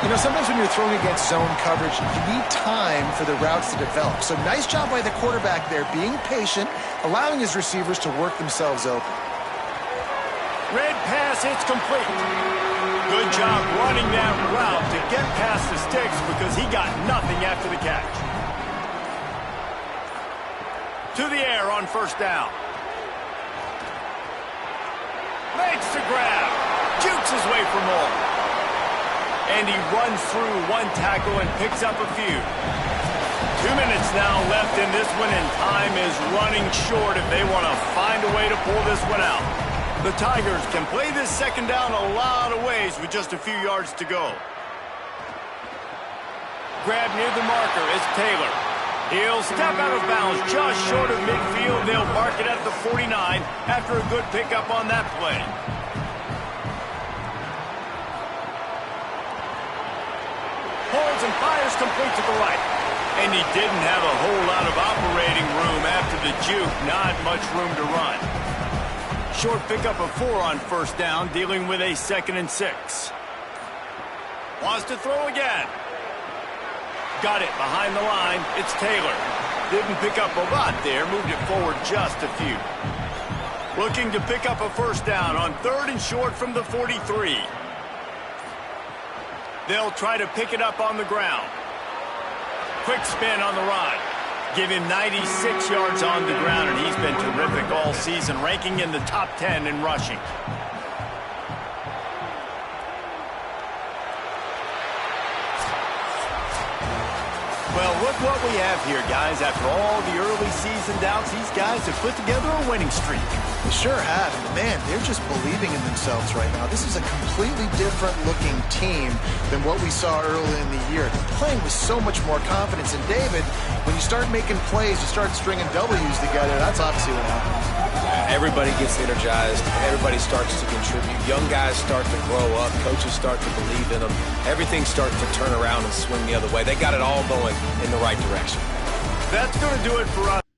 You know, sometimes when you're throwing against zone coverage, you need time for the routes to develop. So nice job by the quarterback there, being patient, allowing his receivers to work themselves open. Red pass, it's complete. Good job running that route to get past the sticks because he got nothing after the catch. To the air on first down. Makes the grab. Jukes his way for more. And he runs through one tackle and picks up a few. 2 minutes now left in this one, and time is running short if they want to find a way to pull this one out. The Tigers can play this second down a lot of ways with just a few yards to go. Grab near the marker is Taylor. He'll step out of bounds just short of midfield. They'll mark it at the 49 after a good pickup on that play. Holds and fires complete to the right. And he didn't have a whole lot of operating room after the juke. Not much room to run. Short pickup of 4 on first down, dealing with a 2nd and 6. Wants to throw again. Got it behind the line. It's Taylor. Didn't pick up a lot there. Moved it forward just a few. Looking to pick up a first down on 3rd and short from the 43. They'll try to pick it up on the ground. Quick spin on the run. Give him 96 yards on the ground, and he's been terrific all season, ranking in the top 10 in rushing. Well, look what we have here, guys. After all the early season doubts, these guys have put together a winning streak. They sure have. And man, they're just believing in themselves right now. This is a completely different looking team than what we saw early in the year. They're playing with so much more confidence. And David, when you start making plays, you start stringing W's together, that's obviously what happens. Everybody gets energized. Everybody starts to contribute. Young guys start to grow up. Coaches start to believe in them. Everything starts to turn around and swing the other way. They got it all going in the right direction. That's going to do it for us.